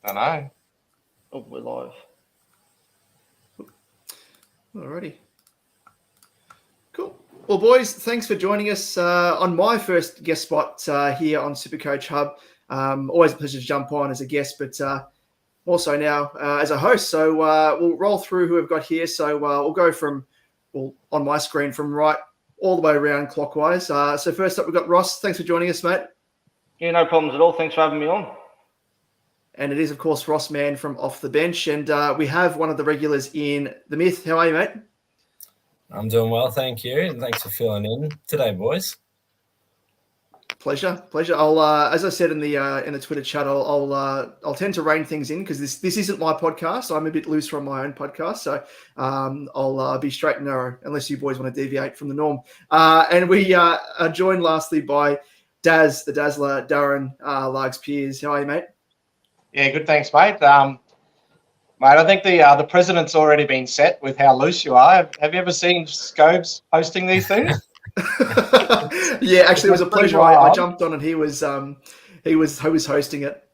I know. Oh, we're live. Alrighty. Cool. Well, boys, thanks for joining us on my first guest spot here on SuperCoach Hub. Always a pleasure to jump on as a guest, but also now as a host. So we'll roll through who we've got here. So we'll go on my screen from right all the way around clockwise. So first up, we've got Ross. Thanks for joining us, mate. Yeah, no problems at all. Thanks for having me on. And it is, of course, Ross Mann from Off the Bench. And we have one of the regulars in the Myth. How are you, mate? I'm doing well, thank you. And thanks for filling in today, boys. Pleasure. I'll, as I said in the Twitter chat, I'll tend to rein things in because this isn't my podcast. I'm a bit loose from my own podcast, so I'll be straight and narrow unless you boys want to deviate from the norm. And we are joined lastly by Daz, the Dazzler, Darren, LargsPiers. How are you, mate? Yeah, good. Thanks, mate. Mate, I think the precedent's already been set with how loose you are. Have you ever seen Scobes hosting these things? Yeah, actually, it was a pleasure. I jumped on and he was hosting it.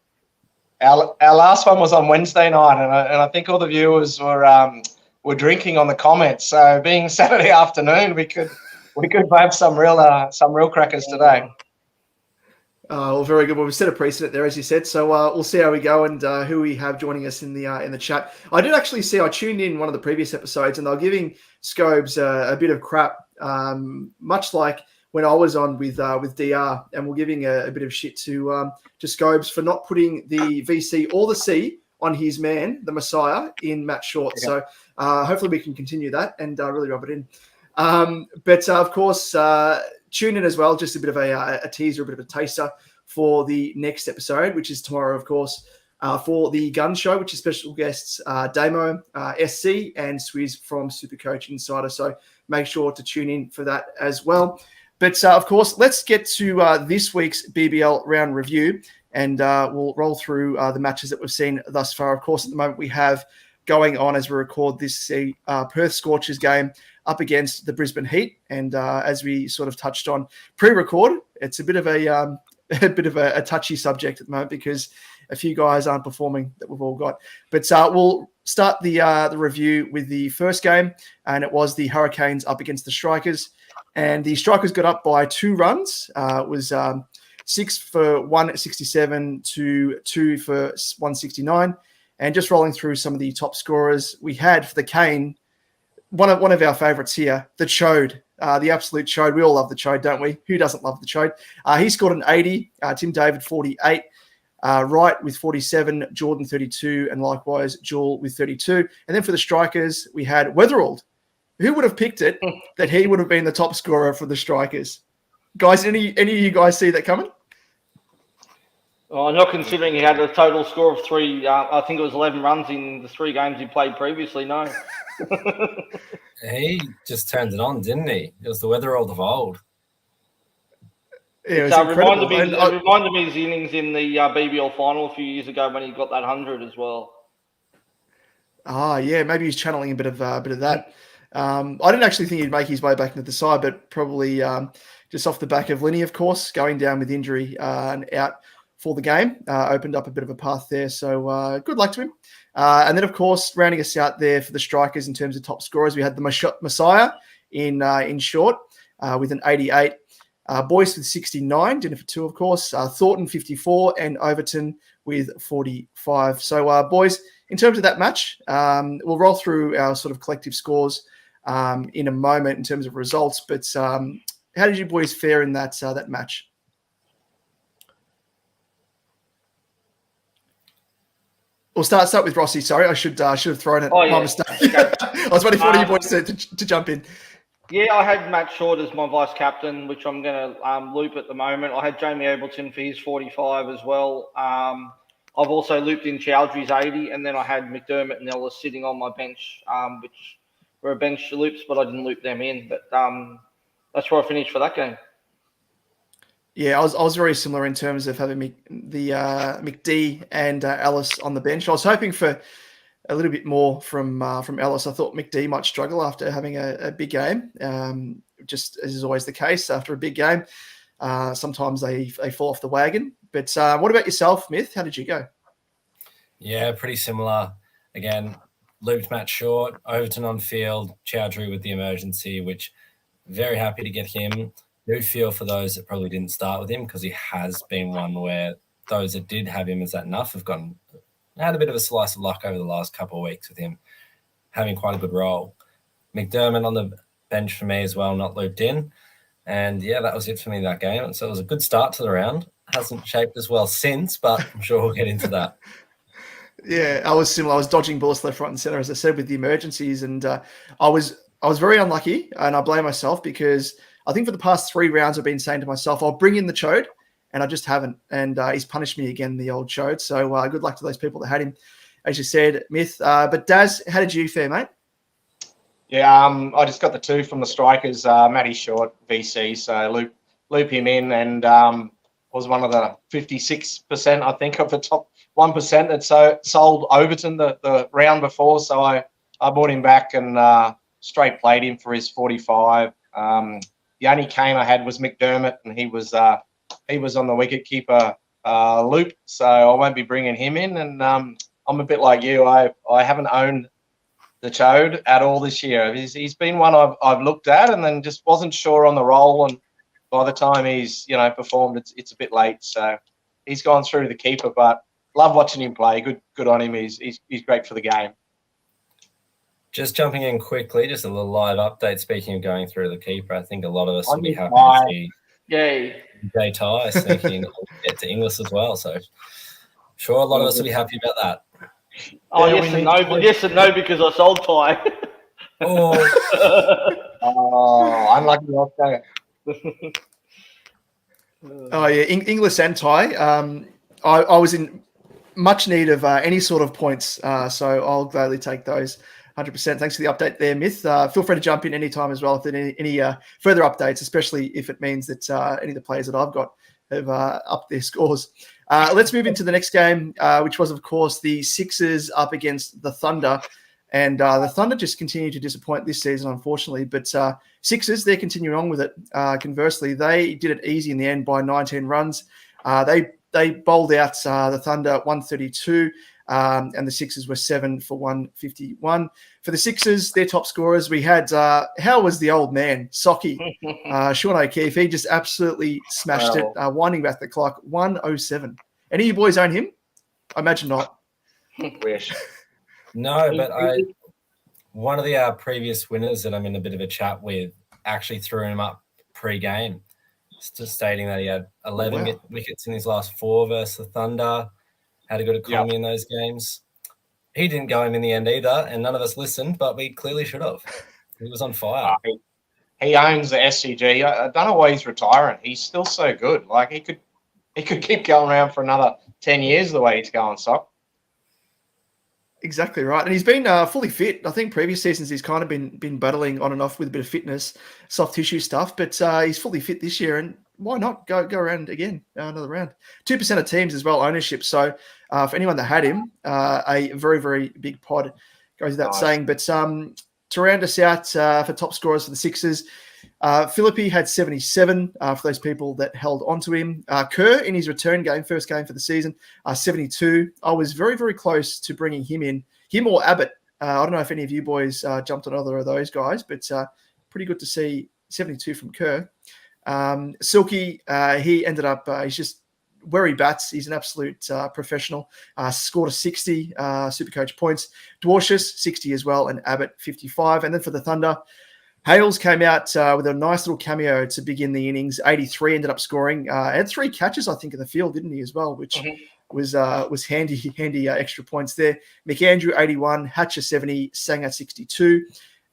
Our last one was on Wednesday night, and I think all the viewers were drinking on the comments. So being Saturday afternoon, we could have some real crackers today. Well, very good. Well, we've set a precedent there, as you said. So we'll see how we go and who we have joining us in the chat. I did actually see. I tuned in one of the previous episodes, and they're giving Scobes a bit of crap, much like when I was on with DR, and we're giving a bit of shit to Scobes for not putting the VC or the C on his man, the Messiah, in Matt Short. Okay. So hopefully we can continue that and really rub it in. But of course. Tune in as well, just a bit of a teaser, a bit of a taster for the next episode, which is tomorrow, of course, for the Gun Show, which is special guests Damo, SC, and Swizz from SuperCoach Insider. So make sure to tune in for that as well. But, of course, let's get to this week's BBL round review, and we'll roll through the matches that we've seen thus far. Of course, at the moment we have going on as we record this Perth Scorchers game up against the Brisbane Heat, and as we sort of touched on pre-record, it's a bit of a touchy subject at the moment because a few guys aren't performing that we've all got. But we'll start the review with the first game, and it was the Hurricanes up against the Strikers, and the Strikers got up by 2 runs. It was 6 for 167 to 2 for 169, and just rolling through some of the top scorers we had for the Cane. One of our favourites here, the Chode, the absolute Chode. We all love the Chode, don't we? Who doesn't love the Chode? He scored an 80, Tim David 48, Wright with 47, Jordan 32, and likewise Jewel with 32. And then for the Strikers, we had Weatherald. Who would have picked it that he would have been the top scorer for the Strikers? Guys, any of you guys see that coming? Oh, not considering he had a total score of 3, I think it was 11 runs in the 3 games he played previously, no. He just turned it on, didn't he? It was the Weatherald of old. Yeah, it reminded me of his innings in the BBL final a few years ago when he got that 100 as well. Yeah, maybe he's channeling a bit of that. I didn't actually think he'd make his way back into the side, but probably just off the back of Linney, of course, going down with injury and out for the game, opened up a bit of a path there. So good luck to him. And then, of course, rounding us out there for the Strikers in terms of top scorers, we had the Messiah in short with an 88. Boyce with 69, dinner for 2, of course. Thornton 54 and Overton with 45. So, boys, in terms of that match, we'll roll through our sort of collective scores in a moment in terms of results. But how did you boys fare in that match? We'll start with Rossi. Sorry, I should have thrown it. My mistake. I was waiting for you boys to jump in. Yeah, I had Matt Short as my vice captain, which I'm going to loop at the moment. I had Jamie Ableton for his 45 as well. I've also looped in Chowdhury's 80, and then I had McDermott and Ellis sitting on my bench, which were bench loops, but I didn't loop them in. But that's where I finished for that game. Yeah, I was very similar in terms of having McD and Ellis on the bench. I was hoping for a little bit more from Ellis. I thought McD might struggle after having a big game, just as is always the case after a big game. Sometimes they fall off the wagon. But what about yourself, Myth? How did you go? Yeah, pretty similar. Again, looped Matt Short, Overton on field, Chowdhury with the emergency, which very happy to get him. Do feel for those that probably didn't start with him because he has been one where those that did have him as that enough have had a bit of a slice of luck over the last couple of weeks with him having quite a good role. McDermott on the bench for me as well, not looped in. And yeah, that was it for me that game. So it was a good start to the round. Hasn't shaped as well since, but I'm sure we'll get into that. Yeah, I was similar. I was dodging bullets left, right, and center, as I said, with the emergencies, and I was very unlucky, and I blame myself because I think for the past 3 rounds I've been saying to myself, I'll bring in the Chode, and I just haven't, and he's punished me again, the old Chode. So good luck to those people that had him, as you said, Myth. But Daz, how did you fare, mate? Yeah, I just got the 2 from the strikers, Matty Short, VC, so loop him in, and was one of the 56%, I think, of the top 1% that sold Overton the round before. So I bought him back and straight played him for his 45. The only cane I had was McDermott, and he was on the wicket keeper loop, so I won't be bringing him in. And I'm a bit like you. I haven't owned the Chode at all this year. He's been one I've looked at and then just wasn't sure on the role, and by the time he's performed, it's a bit late. So he's gone through the keeper, but love watching him play. Good on him. He's great for the game. Just jumping in quickly, just a little live update. Speaking of going through the keeper, I think a lot of us will be happy to see Jay Ty sneaking get to Inglis as well. So sure, a lot of us will be happy about that. Oh, yes and no, because I sold Ty. Unlucky. Okay. Oh yeah, Inglis and Ty. I was in much need of any sort of points, so I'll gladly take those. 100%. Thanks for the update there, Myth. Feel free to jump in anytime as well if there are any further updates, especially if it means that any of the players that I've got have upped their scores. Let's move into the next game, which was, of course, the Sixers up against the Thunder. And the Thunder just continue to disappoint this season, unfortunately. But Sixers, they're continuing on with it. Conversely, they did it easy in the end by 19 runs. They bowled out the Thunder 132, and the Sixers were 7 for 151. For the Sixers, their top scorers, we had, how was the old man, Socky, Sean O'Keefe. He just absolutely smashed it, winding back the clock, 107. Any of you boys own him? I imagine not. Wish. No, but one of the previous winners that I'm in a bit of a chat with actually threw him up pre-game, just stating that he had 11 wickets in his last 4 versus the Thunder, had a good economy in those games. He didn't go him in the end either, and none of us listened, but we clearly should have. He was on fire. He owns the SCG. I don't know why he's retiring. He's still so good. Like he could keep going around for another 10 years the way he's going, Sock. Exactly right. And he's been fully fit. I think previous seasons he's kind of been battling on and off with a bit of fitness, soft tissue stuff, but he's fully fit this year. And why not go around again, another round? 2% of teams as well, ownership. So for anyone that had him, a very, very big pod goes without saying. But to round us out for top scorers for the Sixers, Philippi had 77 for those people that held onto him. Kerr in his return game, first game for the season, 72. I was very, very close to bringing him in, him or Abbott. I don't know if any of you boys jumped on either of those guys, but pretty good to see 72 from Kerr. Silky, he ended up, he's just where he bats. He's an absolute professional. Scored a 60 SuperCoach points. Dwarshus, 60 as well, and Abbott, 55. And then for the Thunder, Hales came out with a nice little cameo to begin the innings. 83 ended up scoring. Had 3 catches, I think, in the field, didn't he, as well, which was handy extra points there. McAndrew, 81. Hatcher, 70. Sanger, 62.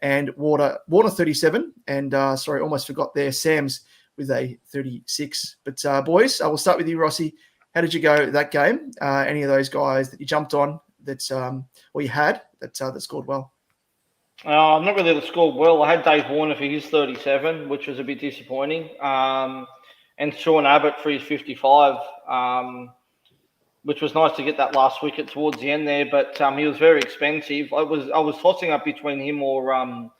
And Water 37. And, almost forgot there, Sam's with a 36. But, boys, I will start with you, Rossi. How did you go that game? Any of those guys that you jumped on or you had that scored well? I'm not really that scored well. I had Dave Warner for his 37, which was a bit disappointing, and Sean Abbott for his 55, which was nice to get that last wicket towards the end there. But he was very expensive. I was tossing up between him or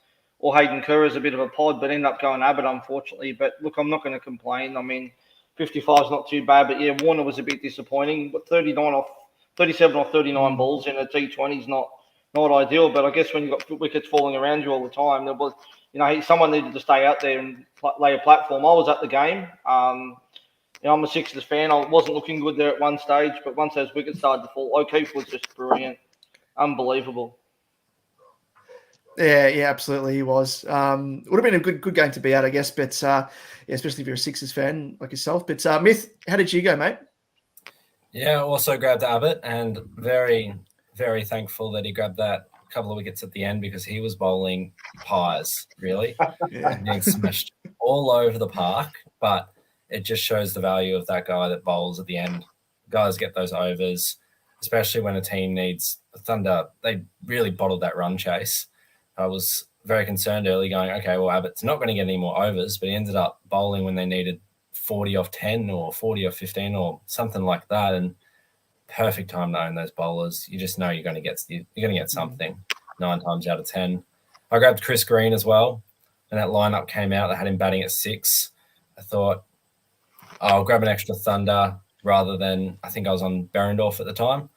Hayden Kerr as a bit of a pod, but ended up going Abbott, unfortunately. But look, I'm not going to complain. I mean, 55 is not too bad, but yeah, Warner was a bit disappointing. But 39 37 or 39 balls in a T20 is not ideal. But I guess when you've got wickets falling around you all the time, there was, someone needed to stay out there and lay a platform. I was at the game. I'm a Sixers fan. I wasn't looking good there at one stage, but once those wickets started to fall, O'Keefe was just brilliant, unbelievable. Yeah, absolutely, he was. Would have been a good game to be at, I guess, but especially if you're a Sixers fan like yourself. But Myth, how did you go, mate? Yeah, also grabbed Abbott, and very, very thankful that he grabbed that couple of wickets at the end, because he was bowling pies, really. Yeah. Being smashed all over the park, but it just shows the value of that guy that bowls at the end. Guys get those overs, especially when a team needs Thunder. They really bottled that run chase. I was very concerned early, going, okay, well, Abbott's not going to get any more overs, but he ended up bowling when they needed 40 off 10 or 40 off 15 or something like that. And perfect time to own those bowlers. You just know you're going to get something 9 times out of 10. I grabbed Chris Green as well, and that lineup came out. They had him batting at 6. I thought, I'll grab an extra Thunder rather than, I think I was on Berendorf at the time.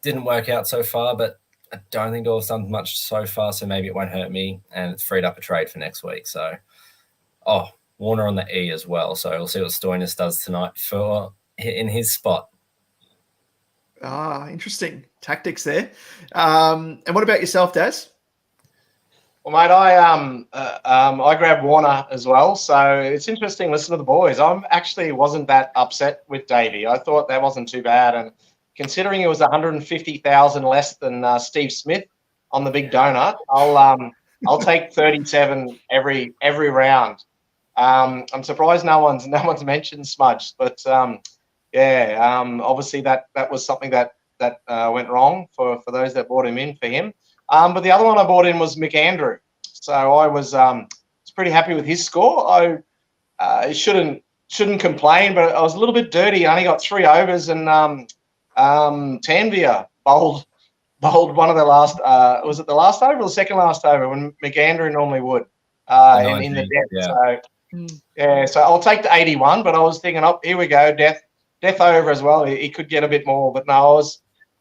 Didn't work out so far, but I don't think I've done much so far, so maybe it won't hurt me, and it's freed up a trade for next week. So, Warner on the E as well. So we'll see what Stoinis does tonight in his spot. Interesting tactics there. And what about yourself, Daz? Well, mate, I grabbed Warner as well. So it's interesting. Listen to the boys. I actually wasn't that upset with Davey. I thought that wasn't too bad, and considering it was 150,000 less than Steve Smith on the big donut, I'll take 37 every round. I'm surprised no one's mentioned Smudge, but obviously that was something that went wrong for those that bought him in for him. But the other one I bought in was McAndrew, so I was pretty happy with his score. I shouldn't complain, but I was a little bit dirty. I only got 3 overs, and Tanvir bowled one of the last. Was it the last over or the second last over when McAndrew normally would in the death? Yeah. So I'll take the 81, but I was thinking, here we go, death over as well. He could get a bit more, but no,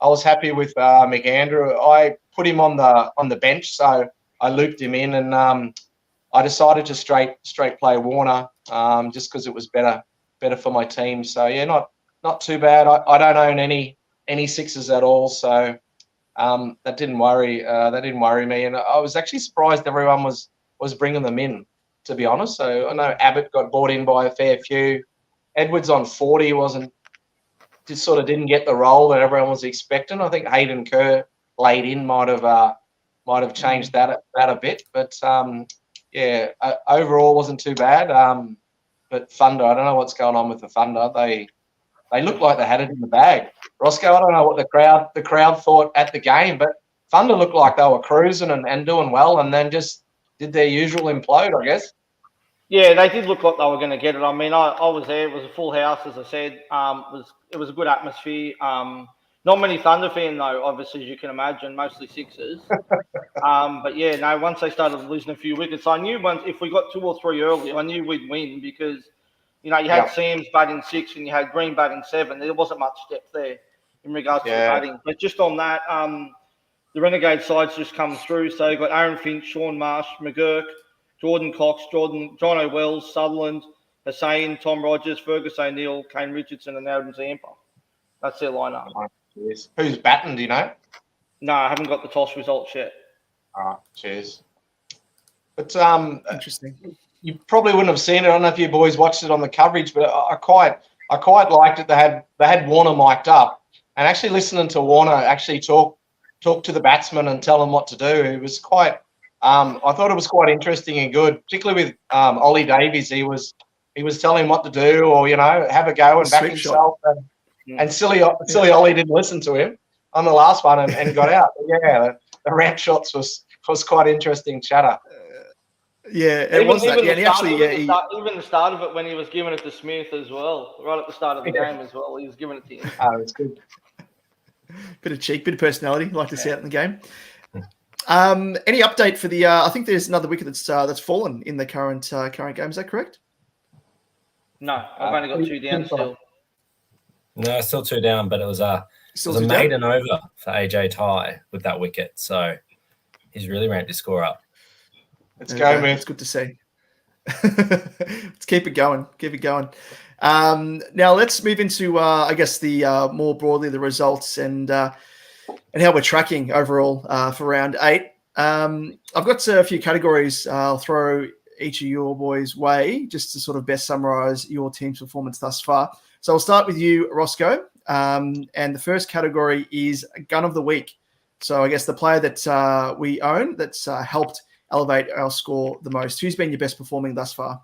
I was happy with McAndrew. I put him on the bench, so I looped him in, and I decided to straight play Warner just because it was better for my team. So yeah, not too bad. I don't own any Sixers at all, so that didn't worry me, and I was actually surprised everyone was bringing them in, to be honest. So I know Abbott got bought in by a fair few. Edwards on 40 didn't get the role that everyone was expecting. I think Hayden Kerr laid in might have changed that a bit, but overall wasn't too bad. But Thunder, I don't know what's going on with the Thunder. They look like they had it in the bag. Roscoe, I don't know what the crowd thought at the game, but Thunder looked like they were cruising and doing well, and then just did their usual implode, I guess. Yeah, they did look like they were going to get it. I mean, I was there. It was a full house, as I said. It was a good atmosphere. Not many Thunder fans, though, obviously, as you can imagine, mostly Sixers. But yeah, no, once they started losing a few wickets, I knew if we got 2 or 3 early, I knew we'd win because, you had Sam's batting 6 and you had Green batting 7. There wasn't much depth there in regards to the batting. But just on that, the Renegade sides just come through. So you've got Aaron Finch, Sean Marsh, McGurk, Jordan Cox, John O'Wells, Sutherland, Hussain, Tom Rogers, Fergus O'Neill, Kane Richardson, and Adam Zampa. That's their lineup. Cheers. Who's batting, do you know? No, I haven't got the toss results yet. All right, cheers. But Interesting. You probably wouldn't have seen it. I don't know if you boys watched it on the coverage, but I quite liked it. They had Warner mic'd up, and actually listening to Warner actually talk to the batsman and tell them what to do. It was quite. I thought it was quite interesting and good, particularly with Ollie Davies. He was telling him what to do, or have a go and back himself. And silly Ollie didn't listen to him on the last one and got out. But yeah, the ramp shots was quite interesting chatter. Even the start of it when he was giving it to Smith as well, right at the start of the game as well, he was giving it to him. Oh, it's good. Bit of cheek, bit of personality, like to see out in the game. Any update for the? I think there's another wicket that's fallen in the current game. Is that correct? No, I've only got 2 down still. No, still 2 down, but it was Still was a too down? maiden over for AJ Ty with that wicket. So he's really ramped his score up. Let's go, man. It's good to see. Let's keep it going. Keep it going. Now let's move into, I guess, the more broadly the results and how we're tracking overall for round 8. I've got a few categories. I'll throw each of your boys' way just to sort of best summarize your team's performance thus far. So I'll start with you, Roscoe. And the first category is Gun of the Week. So I guess the player that we own that's helped elevate our score the most. Who's been your best performing thus far?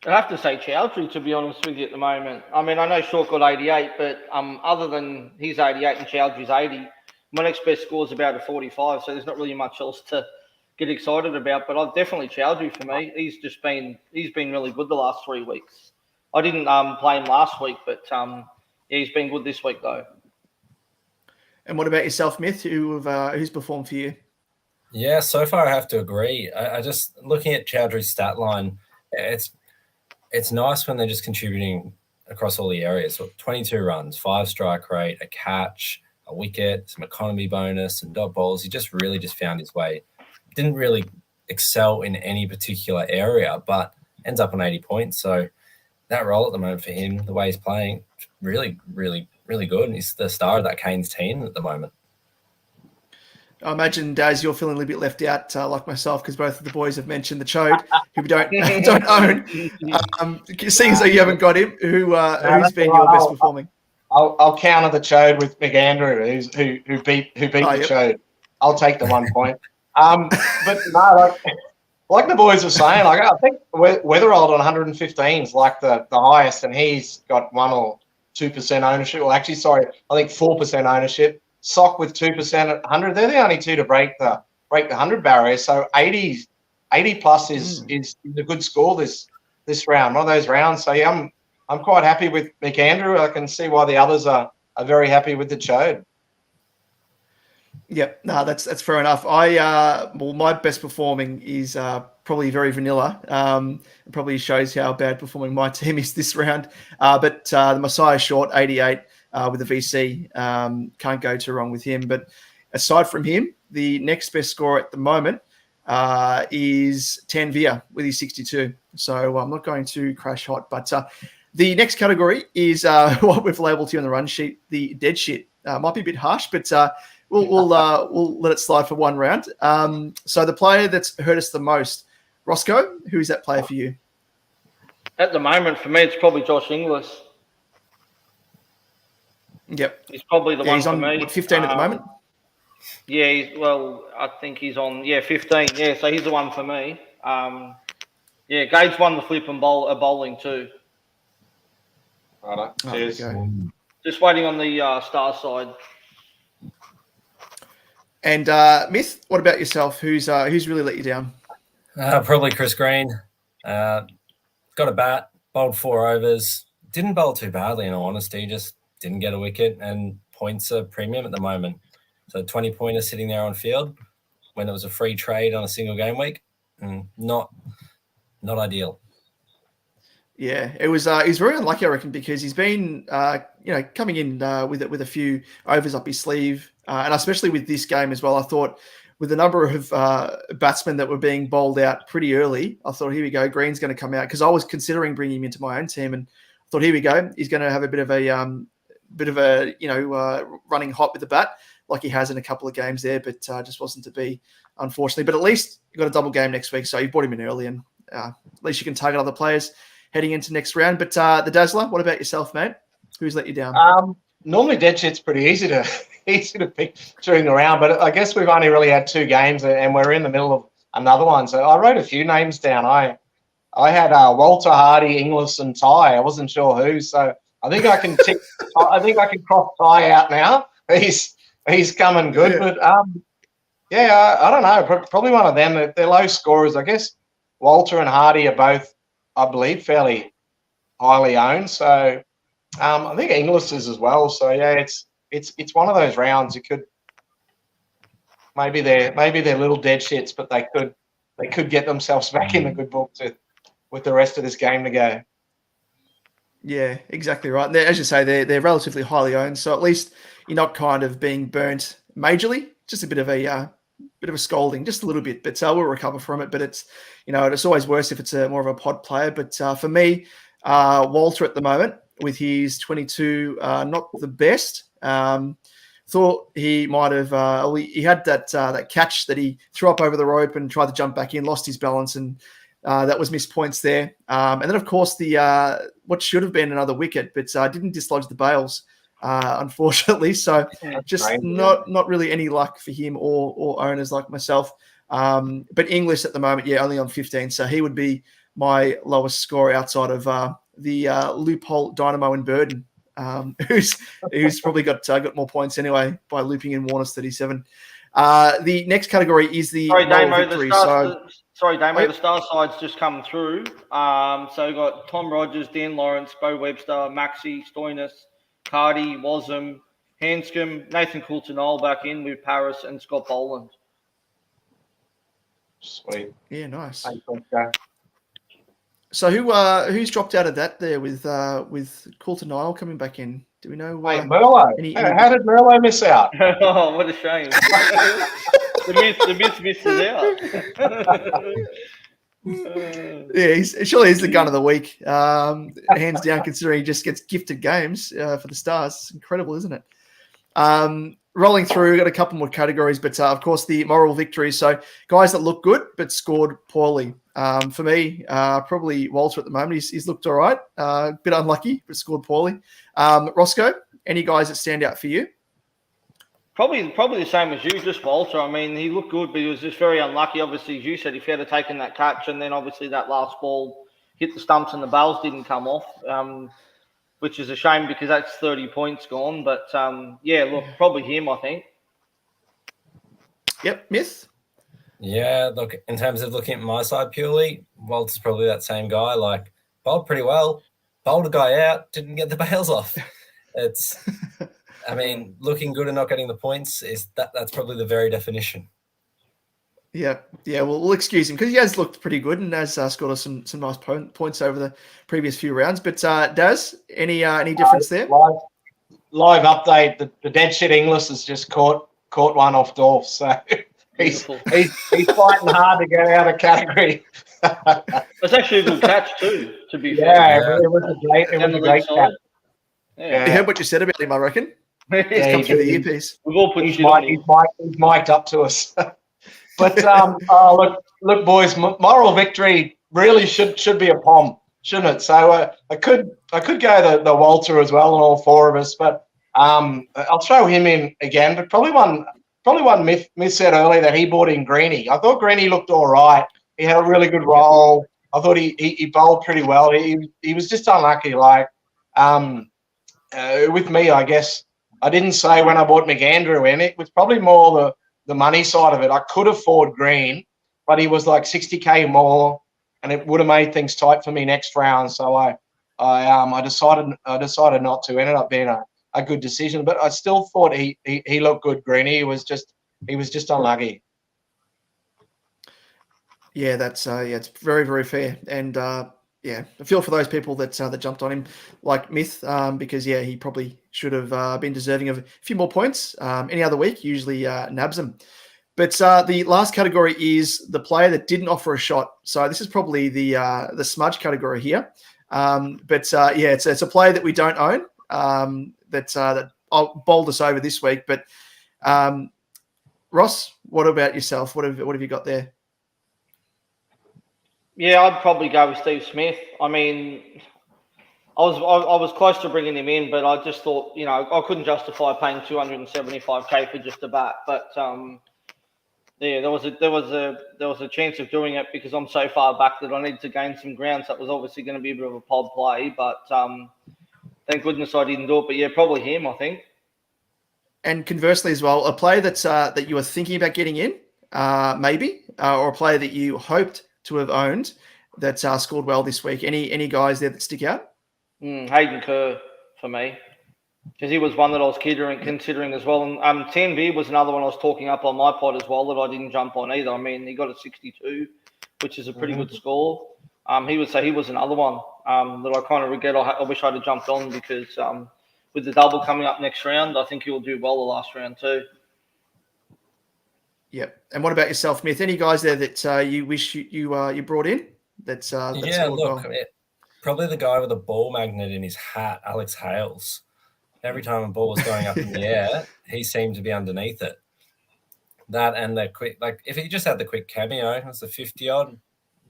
I have to say Chowdhury, to be honest with you, at the moment. I mean, I know Short got 88, but other than his 88 and Chowdhury's 80, my next best score is about a 45, so there's not really much else to get excited about. But I've definitely Chowdhury for me. He's been really good the last 3 weeks. I didn't play him last week, but yeah, he's been good this week though. And what about yourself, Myth? Who's performed for you? Yeah, so far I have to agree. I just looking at Chowdhury's stat line, it's nice when they're just contributing across all the areas. So 22 runs, 5 strike rate, a catch, a wicket, some economy bonus, and dot balls. He just really just found his way. Didn't really excel in any particular area, but ends up on 80 points. So that role at the moment for him, the way he's playing, really, really, really good. And he's the star of that Canes team at the moment. I imagine, Daz, you're feeling a little bit left out, like myself, because both of the boys have mentioned the Chode, who we don't own. Seeing as though you haven't got him, who's been your best performing? I'll counter the Chode with McAndrew, who beat the Chode. I'll take the 1 point. But no, like the boys were saying, like I think Weatherald on 115 is like the highest, and he's got 1 or 2% ownership. Well, actually, sorry, I think 4% ownership. Sock with 2% at 100. They're the only two to break the 100 barrier. So 80 plus is a good score this round. One of those rounds. So yeah, I'm quite happy with McAndrew. I can see why the others are very happy with the Chode. Yep, no, that's fair enough. My best performing is probably very vanilla. It probably shows how bad performing my team is this round. But the Messiah Short 88 with the VC, can't go too wrong with him. But aside from him, the next best scorer at the moment is Tanvir with his 62. So I'm not going to crash hot, but the next category is what we've labelled here on the run sheet, the dead shit. Might be a bit harsh, but we'll let it slide for one round. So the player that's hurt us the most, Roscoe, who is that player for you? At the moment, for me, it's probably Josh Inglis. Yep. He's probably the one he's for on, me. What, 15 at the moment? Yeah, I think he's on, 15. Yeah, so he's the one for me. Gage won the flip and bowling too. Right. Cheers. Just waiting on the star side. And Myth, what about yourself? Who's really let you down? Probably Chris Green. Got a bat, bowled 4 overs. Didn't bowl too badly, in all honesty. Just didn't get a wicket, and points are premium at the moment. So 20-pointer sitting there on field when it was a free trade on a single game week. Not ideal. Yeah, it was. He's very unlucky, I reckon, because he's been, coming in with a few overs up his sleeve, and especially with this game as well. I thought with the number of batsmen that were being bowled out pretty early, I thought, here we go, Green's going to come out, because I was considering bringing him into my own team, and I thought, here we go, he's going to have a bit of a running hot with the bat like he has in a couple of games there, but just wasn't to be, unfortunately. But at least you got a double game next week, so you brought him in early, and at least you can target other players heading into next round. But the Dazzler, what about yourself, mate? Who's let you down? Normally dead shit's pretty easy to pick during the round, but I guess we've only really had 2 games and we're in the middle of another one. So I wrote a few names down. I had Walter, Hardy, Inglis, and Ty. I wasn't sure who, so I think I can tick. I think I can cross Ty out now. He's coming good, but I don't know. Probably one of them. They're low scorers, I guess. Walter and Hardy are both, I believe, fairly highly owned. So I think Inglis is as well. So yeah, it's one of those rounds. You could maybe they're little dead shits, but they could get themselves back in the good books with the rest of this game to go. Yeah, exactly right. As you say, they're relatively highly owned, so at least you're not kind of being burnt majorly. Just a bit of a scolding, just a little bit, but we'll recover from it. But it's it's always worse if it's more of a pod player. But for me, Walter at the moment with his 22, not the best. Thought he might have. He had that catch that he threw up over the rope and tried to jump back in, lost his balance, and that was missed points there. And then, of course, the what should have been another wicket, but didn't dislodge the bails, unfortunately. So just not really any luck for him or owners like myself. But English at the moment, only on 15. So he would be my lowest score outside of the loophole Dynamo and Burden, who's probably got more points anyway by looping in Warner's 37. The next category is the Damo, victory. The star side's just come through. So we've got Tom Rogers, Dan Lawrence, Bo Webster, Maxi, Stoinis, Cardi, Wasm, Hanscom, Nathan Coulter-Nile back in with Paris and Scott Boland. Sweet. Yeah, nice. Thanks, so who's dropped out of that there with Coulter-Nile coming back in? Do we know? Wait, Merlot. How did Merlot miss out? Oh, what a shame. the myth misses out. Yeah, surely he's the gun of the week. Hands down, considering he just gets gifted games for the Stars. It's incredible, isn't it? Rolling through, got a couple more categories, but of course the moral victories. So guys that look good but scored poorly. For me, probably Walter at the moment. He's looked all right. A bit unlucky, but scored poorly. Roscoe, any guys that stand out for you? Probably the same as you, just Walter. I mean, he looked good, but he was just very unlucky. Obviously, as you said, if he had taken that catch and then obviously that last ball hit the stumps and the bails didn't come off, which is a shame because that's 30 points gone. But, look, probably him, I think. Yep, Myth? Yeah, look, in terms of looking at my side purely, Walter's probably that same guy, like, bowled pretty well, bowled a guy out, didn't get the bails off. It's, I mean, looking good and not getting the points, that's probably the very definition. Yeah. Well, we'll excuse him because he has looked pretty good and has scored us some nice points over the previous few rounds. But Daz, any difference there? Live update: the dead shit English has just caught one off Dorf, so he's fighting hard to get out of category. That's actually a good catch too. To be fair, yeah, it was a great catch. Yeah. You heard what you said about him, I reckon. He's come through the earpiece. We've all put he's mic'd up to us. But look, boys, moral victory really should be a POM, shouldn't it? So I could go the Walter as well, and all four of us, but I'll throw him in again. But probably one Myth said earlier that he brought in Greeny. I thought Greeny looked all right. He had a really good role. I thought he bowled pretty well. He was just unlucky. Like with me, I guess I didn't say when I bought McAndrew in. It was probably more the money side of it. I could afford Green, but he was like 60K more, and it would have made things tight for me next round. So I decided not to. It ended up being a good decision, but I still thought he looked good. Greeny, he was just unlucky. Yeah, that's it's very, very fair, and I feel for those people that jumped on him like Myth, because he probably should have been deserving of a few more points. Any other week usually nabs them. But the last category is the player that didn't offer a shot. So this is probably the smudge category here. It's a player that we don't own that bowled us over this week. But Ross, what about yourself? What have you got there? Yeah, I'd probably go with Steve Smith. I mean, I was close to bringing him in, but I just thought, I couldn't justify paying 275K for just a bat. But there was a chance of doing it because I'm so far back that I needed to gain some ground. So it was obviously going to be a bit of a pod play, but thank goodness I didn't do it. But probably him, I think. And conversely as well, a player that you were thinking about getting in, maybe, or a player that you hoped to have owned that scored well this week. Any guys there that stick out? Hayden Kerr for me, because he was one that I was considering as well. And TNV was another one I was talking up on my pod as well that I didn't jump on either. I mean, he got a 62, which is a pretty good score. He was another one. that I kind of regret. I wish I'd have jumped on because with the double coming up next round, I think he'll do well the last round too. Yep. And what about yourself, Myth? Any guys there that you wish you brought in? That's yeah, scored look, well? Probably the guy with a ball magnet in his hat, Alex Hales. Every time a ball was going up in the air, he seemed to be underneath it. That and the quick, like if he just had the quick cameo, it's a 50-odd,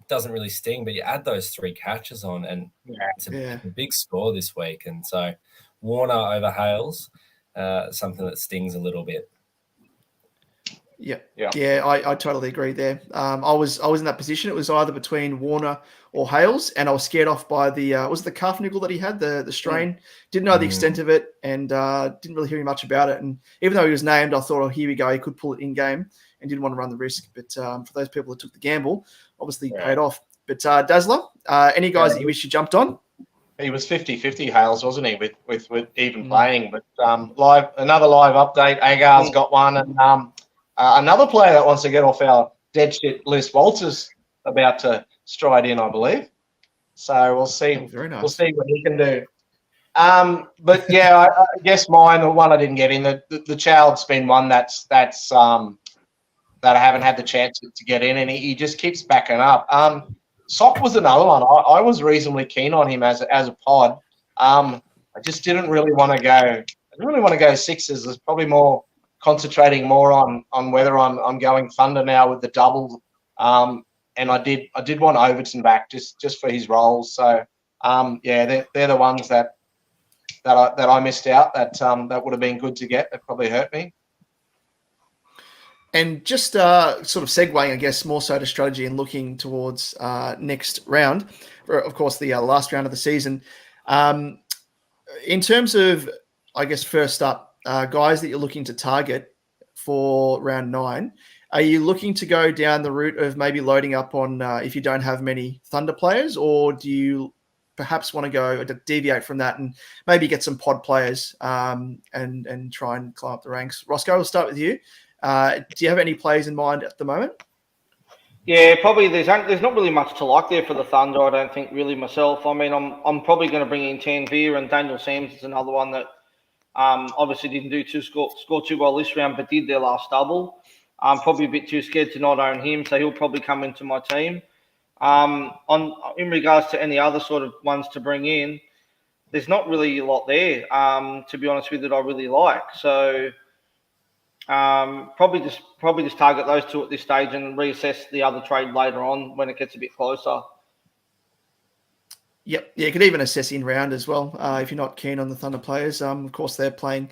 doesn't really sting, but you add those 3 catches on and it's a big score this week. And so Warner over Hales, something that stings a little bit. Yeah, I totally agree there. I was in that position. It was either between Warner or Hales, and I was scared off by the was it the calf niggle that he had, the strain. Didn't know the extent of it, and didn't really hear much about it. And even though he was named, I thought, oh, here we go, he could pull it in game, and didn't want to run the risk. But for those people that took the gamble, obviously paid off. But Dazzler, any guys that you wish you jumped on? He was 50-50 Hales, wasn't he, with even playing? But another live update. Agar's got one, and another player that wants to get off our dead shit list, Walters, about to stride in, I believe. So we'll see. Oh, very nice. We'll see what he can do. But yeah, I guess mine, the one I didn't get in, the child's been one that's that I haven't had the chance to get in, and he just keeps backing up. Sock was another one. I was reasonably keen on him as a pod. I just didn't really want to go. I didn't really want to go sixes. There's probably more concentrating more on whether I'm going Thunder now with the double. And I did want Overton back just for his roles. So they're the ones that I missed out. That would have been good to get. That probably hurt me. And just sort of segueing, I guess, more so to strategy and looking towards next round, of course, the last round of the season. In terms of, I guess, first up, guys that you're looking to target for round 9, are you looking to go down the route of maybe loading up on if you don't have many Thunder players, or do you perhaps want to go deviate from that and maybe get some pod players and try and climb up the ranks? Roscoe, we'll start with you. Do you have any players in mind at the moment? Yeah, probably there's not really much to like there for the Thunder, I don't think, really, myself. I mean, I'm probably going to bring in Tanvir, and Daniel Sams is another one that obviously didn't score too well this round, but did their last double. I'm probably a bit too scared to not own him, so he'll probably come into my team. In regards to any other sort of ones to bring in, there's not really a lot there, to be honest with you, that I really like. So probably just target those 2 at this stage and reassess the other trade later on when it gets a bit closer. Yep. Yeah, you could even assess in round as well if you're not keen on the Thunder players. Of course, they're playing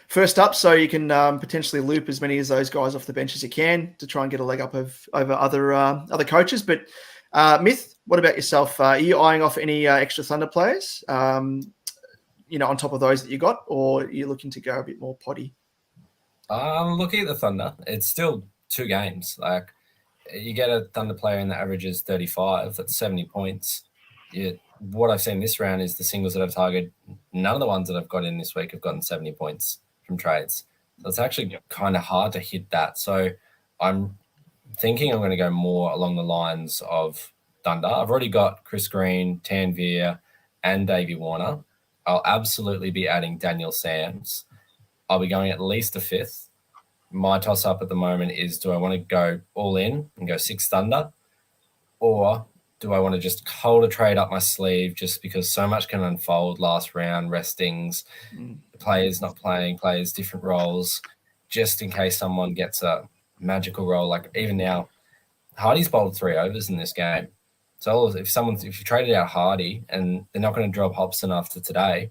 first up, so you can potentially loop as many of those guys off the bench as you can to try and get a leg up over other coaches. But Myth, what about yourself? Are you eyeing off any extra Thunder players, on top of those that you got, or are you looking to go a bit more potty? Looking at the Thunder, it's still 2 games. Like, you get a Thunder player in that averages 35, that's 70 points. What I've seen this round is the singles that I've targeted, none of the ones that I've got in this week have gotten 70 points from trades. So it's actually kind of hard to hit that. So I'm thinking I'm going to go more along the lines of Thunder. I've already got Chris Green, Tanvir, and Davey Warner. I'll absolutely be adding Daniel Sams. I'll be going at least a 5th. My toss-up at the moment is, do I want to go all in and go 6 Thunder, or do I want to just hold a trade up my sleeve just because so much can unfold last round, restings, players not playing, players different roles, just in case someone gets a magical role. Like even now, Hardy's bowled 3 overs in this game. So if you traded out Hardy and they're not going to drop Hobson after today,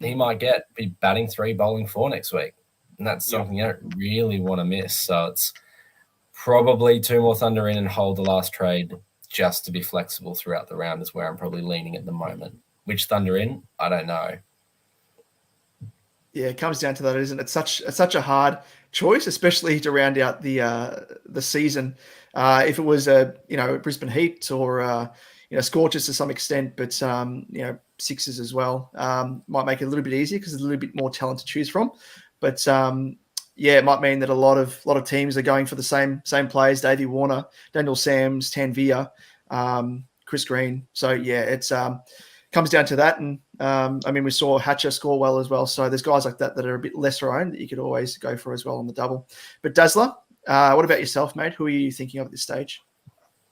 he might be batting 3, bowling 4 next week. And that's something you don't really want to miss. So it's probably 2 more Thunder in and hold the last trade just to be flexible throughout the round is where I'm probably leaning at the moment. Which Thunder in, I don't know. Yeah, it comes down to that, isn't it? It's such a hard choice, especially to round out the season. If it was Brisbane Heat or Scorchers to some extent, but sixes as well might make it a little bit easier because there's a little bit more talent to choose from. But it might mean that a lot of teams are going for the same players: Davey Warner, Daniel Sams, Tanvir, Chris Green. So yeah, it's comes down to that. And I mean, we saw Hatcher score well as well. So there's guys like that are a bit lesser owned that you could always go for as well on the double. But Dazzler, what about yourself, mate? Who are you thinking of at this stage?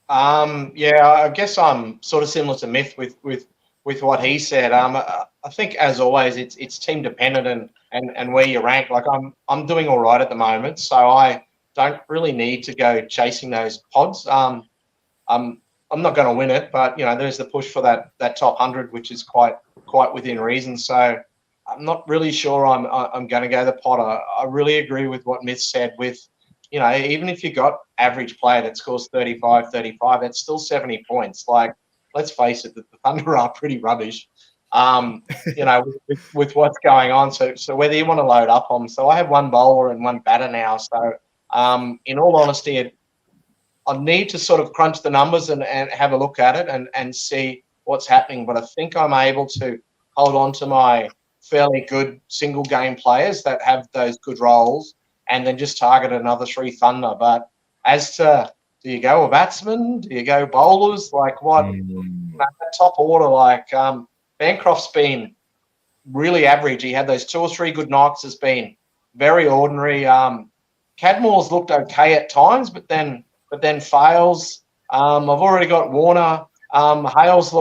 Yeah, I guess I'm sort of similar to Myth with what he said. I think as always, it's team dependent and where you rank. Like I'm doing all right at the moment, so I don't really need to go chasing those pods. I'm not going to win it, but there's the push for that top 100, which is quite within reason. So I'm not really sure I'm going to go the pod. I really agree with what Myth said. With even if you got average player that scores 35, that's still 70 points. Like, let's face it, the Thunder are pretty rubbish. With what's going on. So whether you want to load up on, so I have one bowler and one batter now. So in all honesty, I need to sort of crunch the numbers and have a look at it and see what's happening. But I think I'm able to hold on to my fairly good single game players that have those good roles and then just target another 3 Thunder. But as to, do you go a batsman? Do you go bowlers? Like what? Top order, like Bancroft's been really average. He had those 2 or 3 good knocks. Has been very ordinary. Cadmore's looked okay at times, but then fails. I've already got Warner. Hales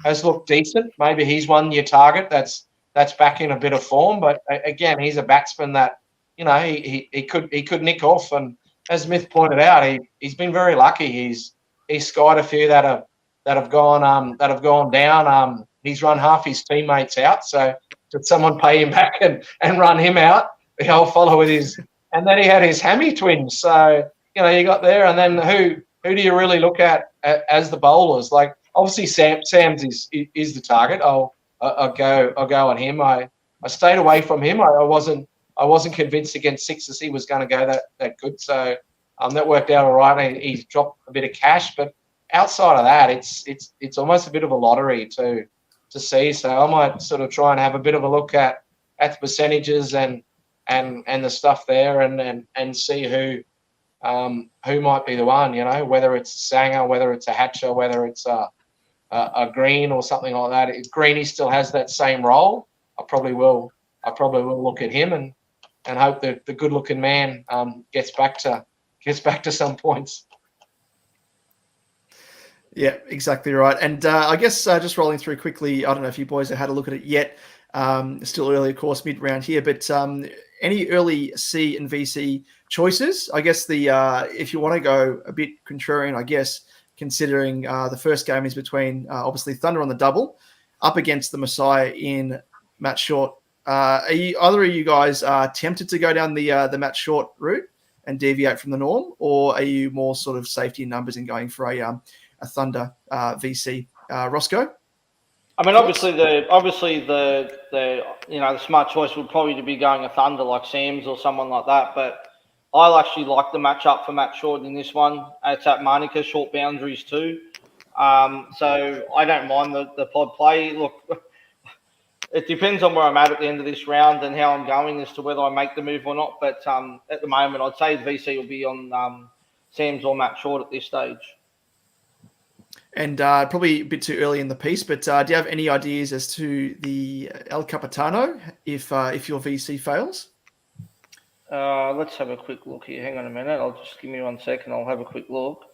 has looked decent. Maybe he's one your target. That's back in a bit of form. But again, he's a batsman that he could nick off. And as Smith pointed out, he's been very lucky. He's skied a few that have gone down. He's run half his teammates out. So did someone pay him back and run him out? He'll follow with his. And then he had his hammy twins. So you got there. And then who do you really look at as the bowlers? Like obviously Sam's is the target. I'll go on him. I stayed away from him. I wasn't convinced against Sixers he was going to go that good. So that worked out all right. He's dropped a bit of cash, but outside of that, it's almost a bit of a lottery to see. So I might sort of try and have a bit of a look at the percentages and the stuff there and see who might be the one. Whether it's a Sanger, whether it's a Hatcher, whether it's a Green or something like that. If Greeny still has that same role, I probably will look at him and hope that the good-looking man gets back to some points. Yeah, exactly right. And I guess just rolling through quickly, I don't know if you boys have had a look at it yet. Still early, of course, mid-round here, but any early C and VC choices? I guess if you want to go a bit contrarian, I guess, considering the first game is between obviously Thunder on the double up against the Messiah in Matt Short. Are either of you guys tempted to go down the Matt Short route and deviate from the norm, or are you more sort of safety in numbers and going for a Thunder VC? Roscoe? I mean, obviously the smart choice would probably be going a Thunder like Sam's or someone like that. But I actually like the matchup for Matt Short in this one. It's at Monica, short boundaries too. So I don't mind the pod play. Look, it depends on where I'm at the end of this round and how I'm going as to whether I make the move or not. But at the moment, I'd say the VC will be on Sam's or Matt Short at this stage. And probably a bit too early in the piece, but do you have any ideas as to the El Capitano if your VC fails? Let's have a quick look here. Hang on a minute. Just give me 1 second. I'll have a quick look.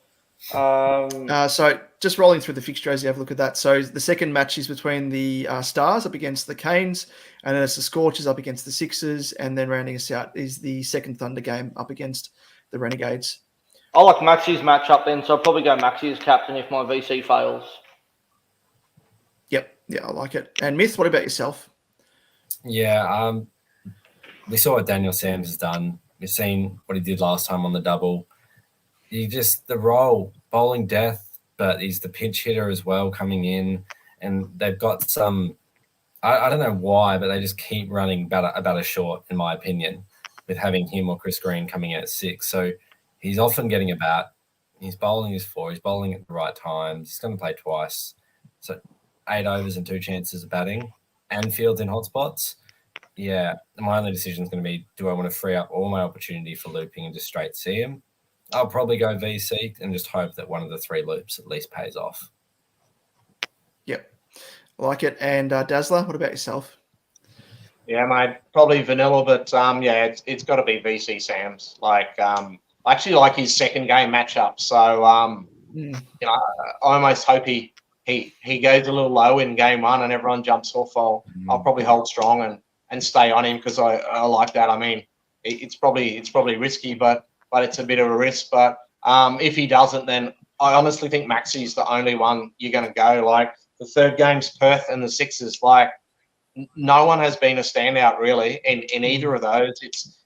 So just rolling through the fixtures, you have a look at that. So the second match is between the Stars up against the Canes, and then it's the Scorchers up against the Sixers, and then rounding us out is the second Thunder game up against the Renegades. I like Maxi's matchup then, so I'll probably go Maxi as captain if my VC fails. Yep. Yeah, I like it. And Myth, what about yourself? Yeah, we saw what Daniel Sams has done. We've seen what he did last time on the double. The role, bowling death, but he's the pinch hitter as well coming in. And they've got some, I don't know why, but they just keep running about a short, in my opinion, with having him or Chris Green coming out at 6. So he's often getting a bat. He's bowling his 4. He's bowling at the right times. He's going to play twice. So 8 overs and 2 chances of batting and fields in hot spots. Yeah, my only decision is going to be, do I want to free up all my opportunity for looping and just straight see him? I'll probably go VC and just hope that one of the 3 loops at least pays off. Yep. I like it. And Dazzler, what about yourself? Yeah, mate, probably vanilla, but yeah, it's got to be VC Sam's. Like, I actually like his second game matchup. So, you know, I almost hope he goes a little low in game one and everyone jumps off. I'll probably hold strong and stay on him because I like that. I mean, it's probably risky, but it's a bit of a risk. But if he doesn't, then I honestly think Maxi's the only one you're going to go. Like the third game's Perth and the Sixers. Like no one has been a standout really in either of those.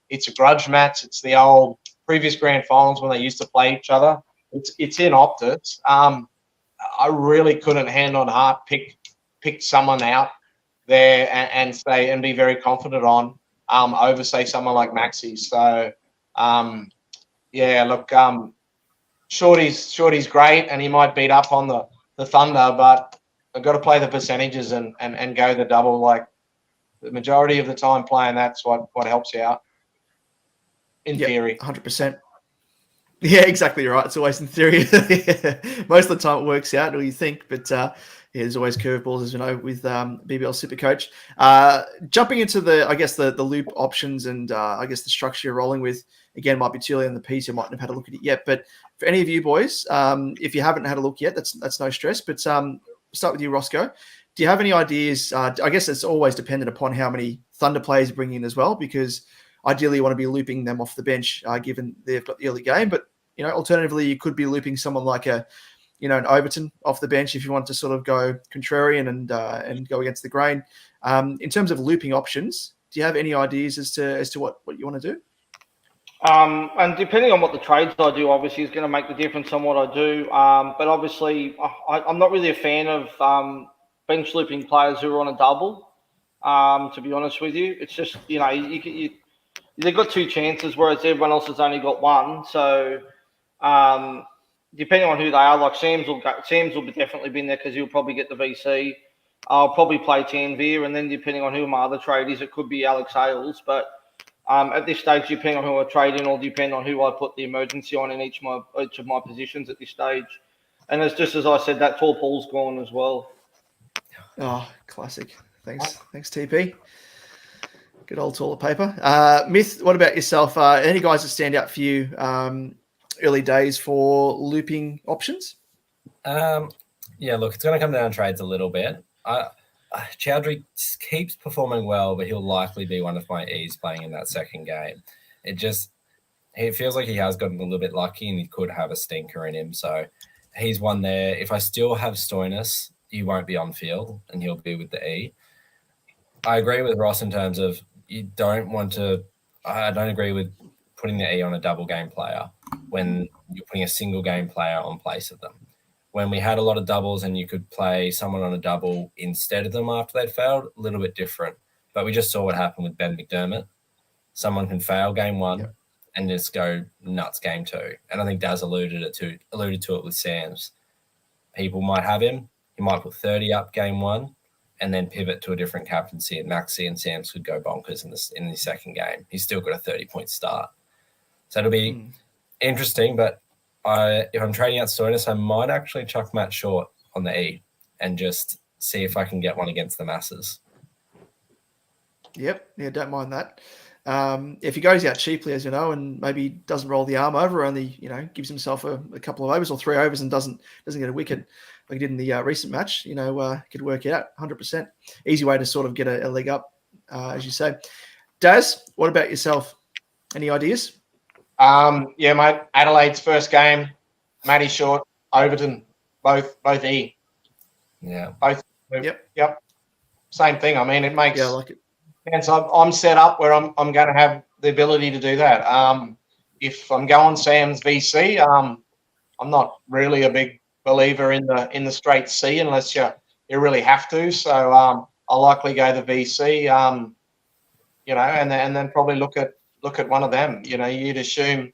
It's a grudge match. It's the old previous grand finals when they used to play each other. It's in Optus. I really couldn't hand on heart pick someone out there and say and be very confident on over say someone like Maxi. So yeah, look, Shorty's great and he might beat up on the Thunder, but I've got to play the percentages and go the double. Like the majority of the time playing that's what helps you out in theory. 100%. Yeah, exactly right. It's always in theory. Most of the time it works out, or you think, but yeah, there's always curveballs, as you know, with BBL SuperCoach. Jumping into the loop options and I guess the structure you're rolling with, again, might be too early in the piece. You mightn't have had a look at it yet, but for any of you boys, if you haven't had a look yet, that's no stress. But start with you, Roscoe. Do you have any ideas? I guess it's always dependent upon how many Thunder players you bring in as well, because ideally you want to be looping them off the bench, given they've got the early game. But alternatively, you could be looping someone like an Overton off the bench if you want to sort of go contrarian and go against the grain. In terms of looping options, do you have any ideas as to what you want to do? And depending on what the trades I do, obviously, is going to make the difference on what I do. But obviously, I'm not really a fan of bench looping players who are on a double. To be honest with you, it's just they've got two chances, whereas everyone else has only got one. So depending on who they are, like Sam's will be definitely been there because he'll probably get the VC. I'll probably play Tanvir, and then depending on who my other trade is, it could be Alex Hales. But at this stage, depending on who I trade in, or depending on who I put the emergency on in each of my positions at this stage. And it's just as I said, that tall Paul's gone as well. Oh, classic. Thanks, TP. Good old toilet paper. Myth, what about yourself? Any guys that stand out for you early days for looping options? Yeah, look, it's going to come down to trades a little bit. Chowdhury keeps performing well, but he'll likely be one of my E's playing in that second game. It feels like he has gotten a little bit lucky and he could have a stinker in him. So he's one there. If I still have Stoinis, he won't be on field and he'll be with the E. I agree with Ross in terms of you don't want to – I don't agree with putting the E on a double game player when you're putting a single game player on place of them. When we had a lot of doubles and you could play someone on a double instead of them after they'd failed, a little bit different. But we just saw what happened with Ben McDermott. Someone can fail game one and just go nuts game two. And I think Daz alluded to it with Sam's. People might have him. He might put 30 up game one and then pivot to a different captaincy, and Maxi and Sam's could go bonkers in the second game. He's still got a 30-point start. So it'll be interesting, but if I'm trading out Stoinis, I might actually chuck Matt Short on the E and just see if I can get one against the masses. Yep. Yeah, don't mind that. If he goes out cheaply, as you know, and maybe doesn't roll the arm over, only gives himself a couple of overs or 3 overs and doesn't get a wicket like he did in the recent match, could work out 100%. Easy way to sort of get a leg up, as you say. Daz, what about yourself? Any ideas? Yeah, mate. Adelaide's first game, Matty Short, Overton, both E. Yeah. Both. Yep. Same thing. I mean, it makes. Yeah, I like it. And so I'm set up where I'm going to have the ability to do that. If I'm going Sam's VC, I'm not really a big believer in the straight C unless you really have to. So I'll likely go the VC. And then probably look at one of them. You'd assume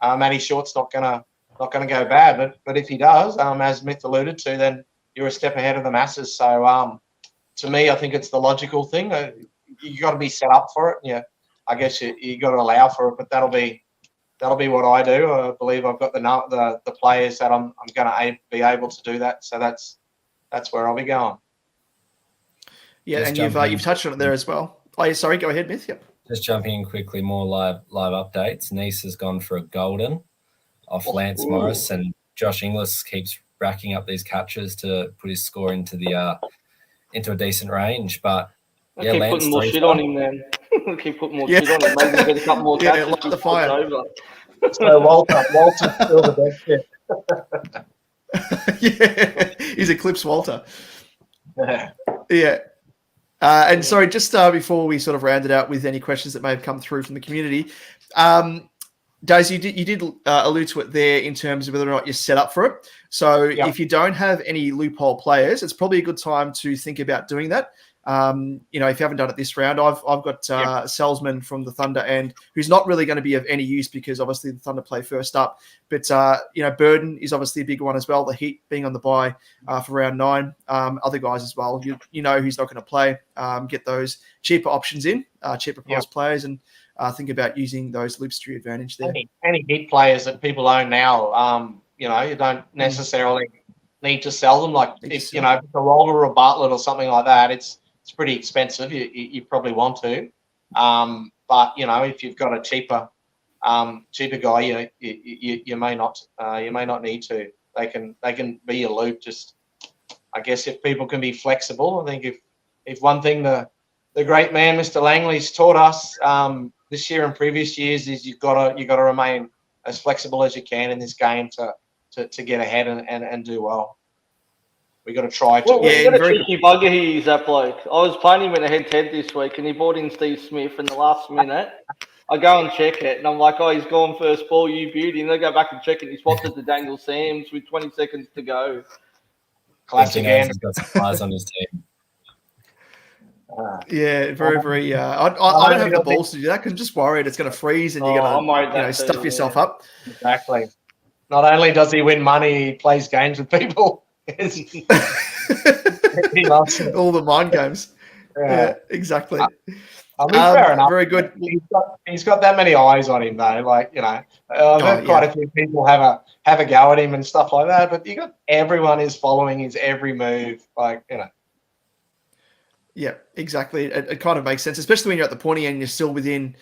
Matty Short's not gonna go bad, but if he does, as Myth alluded to, then you're a step ahead of the masses. So to me, I think it's the logical thing. You got to be set up for it. Yeah, I guess you got to allow for it, but that'll be what I do. I believe I've got the players that I'm going to be able to do that. So that's that's where I'll be going. Yeah, Just and you've touched on it there as well. Oh, yeah, sorry, go ahead, Myth. Yep. Just jumping in quickly, more live updates. Nice has gone for a golden off Lance Morris, and Josh Inglis keeps racking up these catches to put his score into a decent range. But I keep putting more shit on him then. I keep putting more shit on him. Maybe get a couple more catches. Light the fire. Over. So Walter's still the best fit. Yeah, he's Eclipse Walter. Yeah. Yeah. And sorry, just before we sort of round it out with any questions that may have come through from the community, Daisy, you did allude to it there in terms of whether or not you're set up for it. So if you don't have any loophole players, it's probably a good time to think about doing that. If you haven't done it this round, I've got Salzman from the Thunder, and who's not really going to be of any use because obviously the Thunder play first up. But Burden is obviously a big one as well. The Heat being on the bye for round 9. Other guys as well. You know who's not going to play. Get those cheaper options in, cheaper price players, and think about using those loops to your advantage there. Any Heat players that people own now, you don't necessarily need to sell them. Like if a Roller or a Bartlett or something like that, it's pretty expensive. You probably want to, but if you've got a cheaper guy, you may not need to. They can be a loop. Just I guess if people can be flexible. I think if one thing the great man Mr. Langley's taught us this year and previous years is you've got to remain as flexible as you can in this game to get ahead and do well. We got to try to. Well, what a cheeky bugger he is, that bloke. I was playing him in a head-to-head this week, and he brought in Steve Smith in the last minute. I go and check it, and I'm like, oh, he's gone first ball, you beauty. And I go back and check it. He swapped it to Daniel Sams with 20 seconds to go. Classic. He's got some players on his team. Yeah, very, very. I don't have the balls to do that because I'm just worried it's going to freeze and you're going to stuff yourself up. Exactly. Not only does he win money, he plays games with people. He loves it. All the mind games. Yeah, exactly. Fair enough. Very good. He's got that many eyes on him though. I've heard quite a few people have a go at him and stuff like that. But everyone is following his every move. Yeah, exactly. It kind of makes sense, especially when you're at the pointy end and you're still within,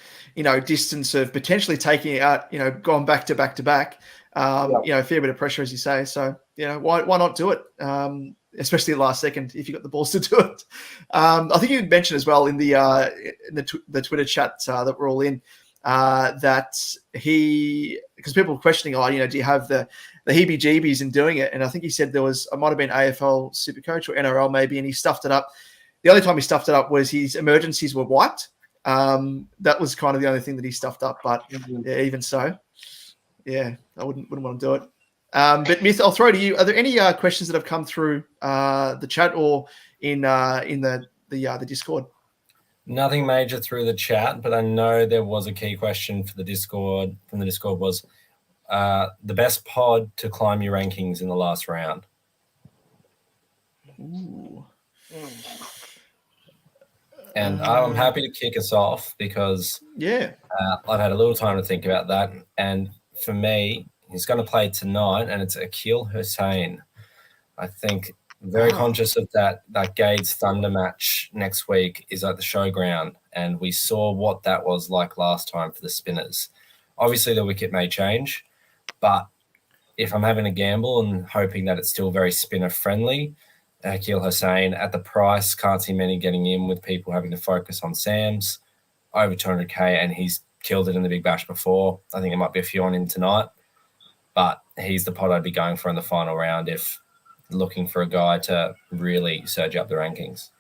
distance of potentially taking it out. Going back to back to back. A fair bit of pressure, as you say. So, why not do it? Especially the last second, if you got the balls to do it. I think you mentioned as well in the Twitter chat that we're all in that because people were questioning, do you have the heebie-jeebies in doing it? And I think he said it might have been AFL Supercoach or NRL maybe, and he stuffed it up. The only time he stuffed it up was his emergencies were wiped. That was kind of the only thing that he stuffed up. But even so, I wouldn't want to do it. But Myth, I'll throw to you. Are there any questions that have come through the chat or in the Discord? Nothing major through the chat, but I know there was a key question for the Discord. From the Discord was the best pod to climb your rankings in the last round. Ooh. And I'm happy to kick us off because I've had a little time to think about that. And for me, he's going to play tonight, and it's Akil Hussain. I think very conscious of that Gades Thunder match next week is at the showground, and we saw what that was like last time for the Spinners. Obviously, the wicket may change, but if I'm having a gamble and hoping that it's still very spinner-friendly, Akil Hussain at the price, can't see many getting in with people having to focus on Sams, over 200K, and he's killed it in the Big Bash before. I think there might be a few on him tonight, but he's the pod I'd be going for in the final round if looking for a guy to really surge up the rankings.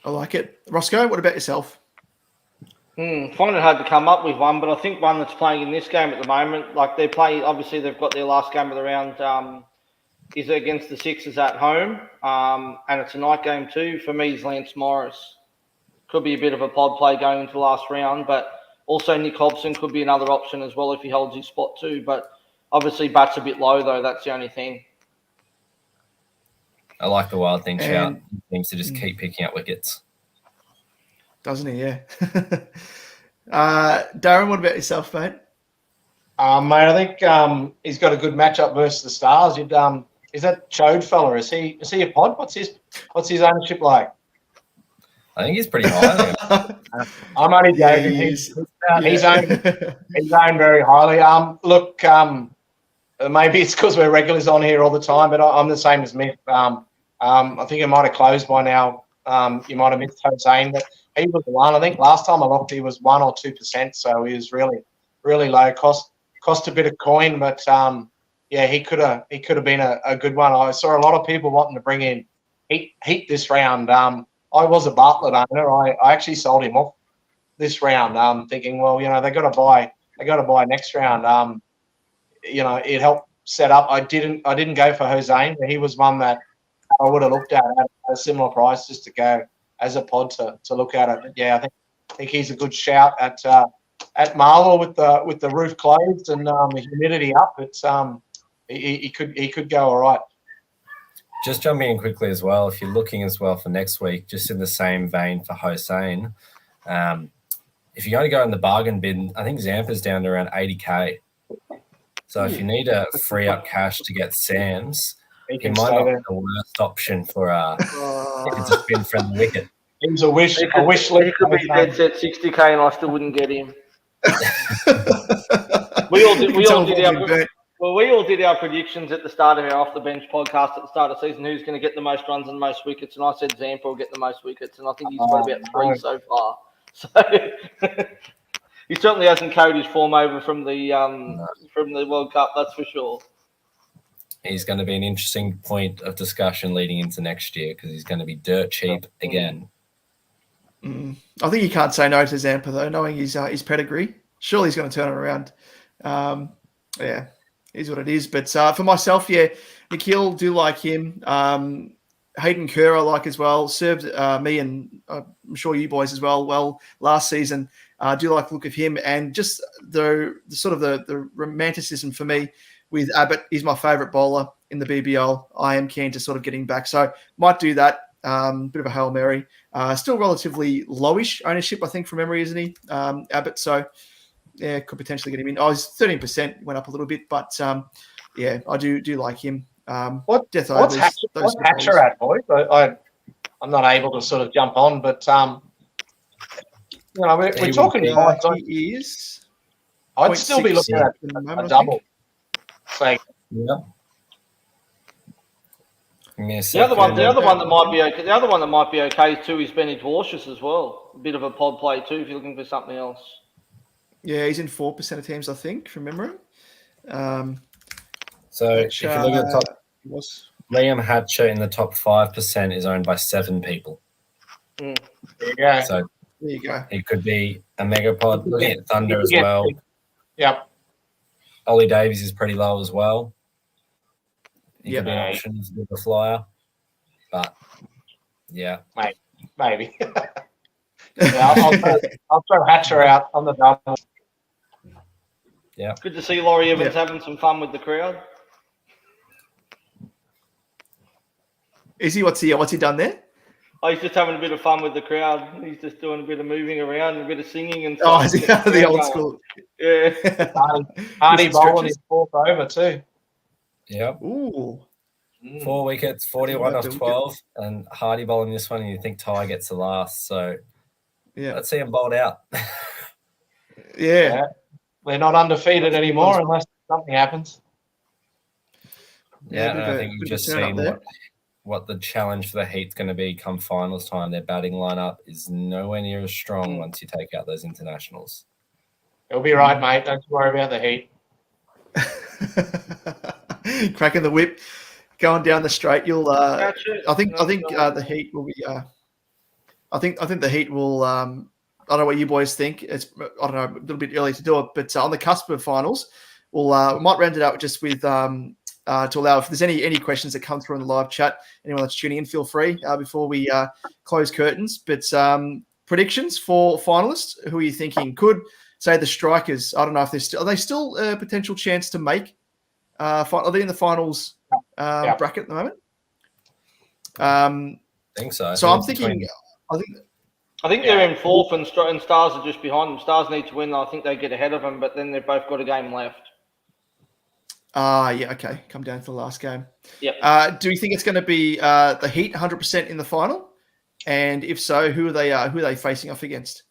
I like it. Roscoe, what about yourself? Find it hard to come up with one, but I think one that's playing in this game at the moment, like they're playing, obviously they've got their last game of the round, is against the Sixers at home, and it's a night game too. For me, is Lance Morris. Could be a bit of a pod play going into the last round, but also Nick Hobson could be another option as well if he holds his spot too. But obviously, bat's a bit low though. That's the only thing. I like the Wild thing shout. He seems to just keep picking up wickets. Doesn't he? Yeah. Darren, what about yourself, mate? Mate, I think he's got a good matchup versus the Stars. is that Chode fella? Is he a pod? What's his ownership like? I think he's pretty high. I'm only joking. He's owned very highly. Look, maybe it's because we're regulars on here all the time, but I'm the same as Myth. I think it might have closed by now. You might have missed Hossein, but he was the one. I think last time I looked, he was 1 or 2%, so he was really, really low. Cost a bit of coin, but yeah, he could have been a good one. I saw a lot of people wanting to bring in Heat this round. I was a Bartlett owner. I actually sold him off this round, thinking, well, they got to buy next round. It helped set up. I didn't go for Hossein, but he was one that I would have looked at a similar price just to go as a pod to look at it. But yeah, I think he's a good shout at Marvel with the roof closed and the humidity up. It's he could go all right. Just jumping in quickly as well, if you're looking as well for next week, just in the same vein for Hossein, if you're going to go in the bargain bin, I think Zampa's down to around 80K. So if you need to free up cash to get Sam's, he might not be the worst option for if it's a spin-friendly wicket. It was a wish list. He could be dead set 60K and I still wouldn't get him. We all did our predictions at the start of our Off the Bench podcast at the start of the season. Who's going to get the most runs and the most wickets? And I said Zampa will get the most wickets, and I think he's got about 3 so far. So he certainly hasn't carried his form over from the World Cup. That's for sure. He's going to be an interesting point of discussion leading into next year because he's going to be dirt cheap again. I think you can't say no to Zampa though, knowing his pedigree. Surely he's going to turn it around. Yeah. Is what it is. But for myself, yeah, Nikhil, do like him. Hayden Kerr I like as well. Served me and I'm sure you boys as well last season. Do like the look of him. And just the sort of the romanticism for me with Abbott. He's my favourite bowler in the BBL. I am keen to sort of getting back. So might do that. Bit of a Hail Mary. Still relatively lowish ownership, I think, from memory, isn't he? Abbott. So yeah, could potentially get him in. Oh, he's 13%, went up a little bit, but yeah, I do like him. What's Hatcher at, boys? I'm not able to sort of jump on, but we're talking. He is. I'd still be looking at a double. So yeah. The other one that might be okay. The other one that might be okay too is Benny Dwarshus as well. A bit of a pod play too if you're looking for something else. Yeah, he's in 4% of teams, I think, from memory. So if you look at the top, Liam Hatcher in the top 5% is owned by 7 people. There you go. So there you go. He could be a mega pod. Looking at Thunder as well. Yep. Ollie Davies is pretty low as well. He Yep. could be an option as a bit of a flyer. But yeah. Maybe. Yeah, I'll throw Hatcher out on the double. Yeah. Good to see Laurie Evans having some fun with the crowd. Is he? What's he done there? Oh, he's just having a bit of fun with the crowd. He's just doing a bit of moving around, a bit of singing and stuff. Oh, is he out of the old school? Yeah. Hardy bowling his 4th over too. Yep. Ooh. 4 wickets, 41 off 12, and Hardy bowling this one, and you think Ty gets the last. So yeah, let's see him bowled out. Yeah. They're not undefeated anymore unless something happens. Yeah, and I think you've just seen what the challenge for the Heat's going to be come finals time. Their batting lineup is nowhere near as strong once you take out those internationals. It'll be right, mate. Don't worry about the Heat. Cracking the whip, going down the straight. You'll. I think the Heat will be. I think the Heat will. I don't know what you boys think. I don't know, a little bit early to do it, but on the cusp of finals, we might round it out just with to allow if there's any questions that come through in the live chat. Anyone that's tuning in, feel free before we close curtains. But predictions for finalists. Who are you thinking? Could say the Strikers. I don't know if are they still a potential chance to make. Are they in the finals bracket at the moment? I think so. So I'm thinking. I think they're in 4th and Stars are just behind them. Stars need to win. I think they get ahead of them, but then they've both got a game left. Yeah, okay. Come down for the last game. Yep. Do you think it's going to be the Heat 100% in the final? And if so, who are they facing off against?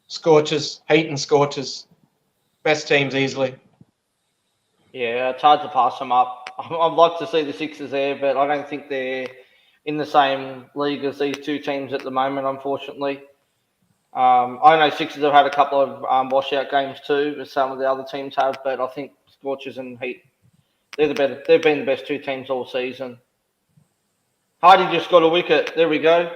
Scorchers, Heat and Scorchers. Best teams easily. Yeah, it's hard to pass them up. I'd like to see the Sixers there, but I don't think they're in the same league as these two teams at the moment, unfortunately. I know Sixers have had a couple of washout games too, as some of the other teams have, but I think Scorchers and Heat, they've been the best two teams all season. Hardy just got a wicket. There we go.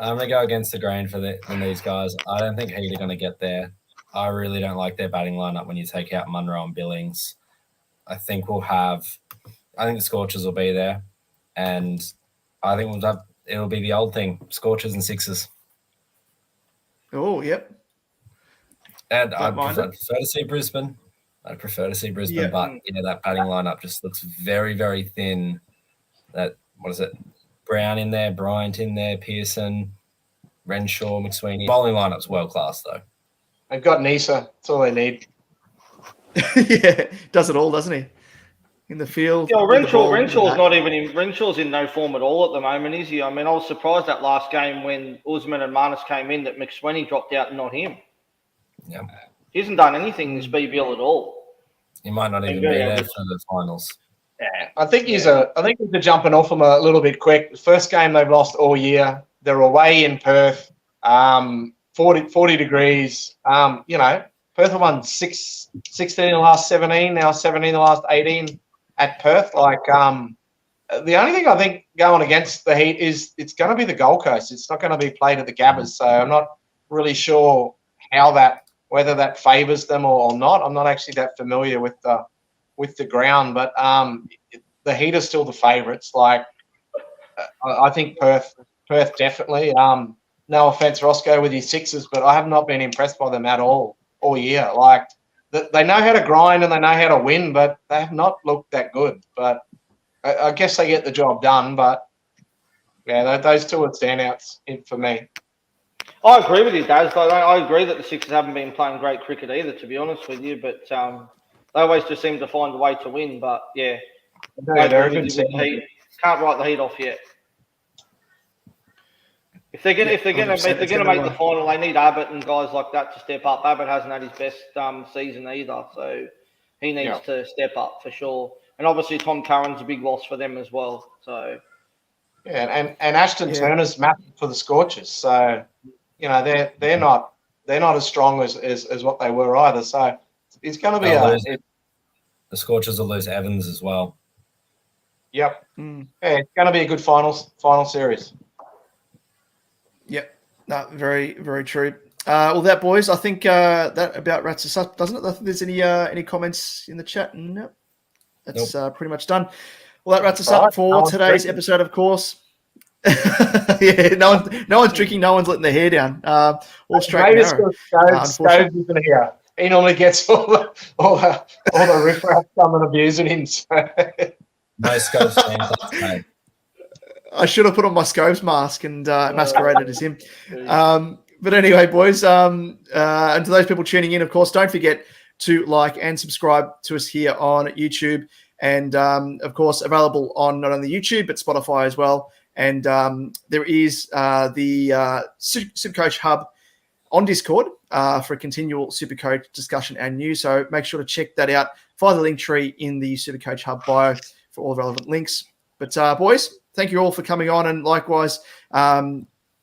I'm going to go against the grain for these guys. I don't think Heat are going to get there. I really don't like their batting lineup when you take out Munro and Billings. I think the Scorchers will be there. And I think it'll be the old thing, Scorchers and Sixers. Oh, yep. And I prefer to see Brisbane. But that batting lineup just looks very, very thin. Brown in there, Bryant in there, Pearson, Renshaw, McSweeney. Bowling lineup's world class though. They've got Nisa. That's all they need. Yeah, does it all, doesn't he? In the field. Yeah, Renshaw's not even in. Renshaw's in no form at all at the moment, is he? I mean, I was surprised that last game when Usman and Marnus came in that McSweeney dropped out and not him. Yeah, he hasn't done anything this BBL at all. He might not even be there for the finals. Yeah, I think he's a jumping off him a little bit quick. The first game they've lost all year. They're away in Perth, 40 degrees. Perth have won 16 in the last 17, now 17 in the last 18 at Perth. The only thing I think going against the Heat is it's going to be the Gold Coast. It's not going to be played at the Gabbers, so I'm not really sure whether that favours them or not. I'm not actually that familiar with the ground, but the Heat are still the favourites. I think Perth definitely. No offence, Roscoe, with his Sixers, but I have not been impressed by them at all year. They know how to grind and they know how to win, but they have not looked that good. But I guess they get the job done. But yeah, those two are standouts for me. I agree with you, Daz. I agree that the Sixers haven't been playing great cricket either, to be honest with you. But they always just seem to find a way to win. But yeah, they're a good team. Can't write the Heat off yet. If they're going to make the final, they need Abbott and guys like that to step up. Abbott hasn't had his best season either, so he needs to step up for sure. And obviously Tom Curran's a big loss for them as well. So yeah, and Ashton Turner's massive for the Scorchers. So they're not as strong as what they were either. So it's going to be the Scorchers will lose Evans as well. Yep. Yeah, it's going to be a good final series. Yep. No, very, very true. Well, that, boys, I think that about wraps us up, doesn't it? I think there's any comments in the chat. No, that's pretty much done. Well, that wraps us up for today's episode, of course. Yeah, no one's drinking, no one's letting their hair down. All straight and narrow. Stoves isn't here. He normally gets all the riffraff coming abusing him. So. No Scopes fans today. I should have put on my Scopes mask and masqueraded as him. But anyway, boys, and to those people tuning in, of course, don't forget to like and subscribe to us here on YouTube. And, of course, available on not only YouTube, but Spotify as well. And there is the SuperCoach Hub on Discord for a continual SuperCoach discussion and news. So make sure to check that out via the link tree in the SuperCoach Hub bio for all the relevant links. But, boys, thank you all for coming on. And likewise,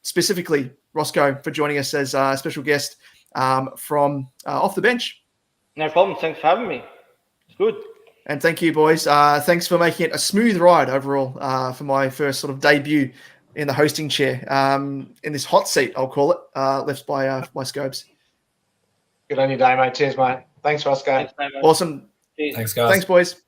specifically, Roscoe, for joining us as a special guest from Off the Bench. No problem. Thanks for having me. It's good. And thank you, boys. Thanks for making it a smooth ride overall for my first sort of debut in the hosting chair, in this hot seat, I'll call it, left by Scopes. Good on you, Damo. Cheers, mate. Thanks, Roscoe. Thanks, Awesome. Cheers. Thanks, guys. Thanks, boys.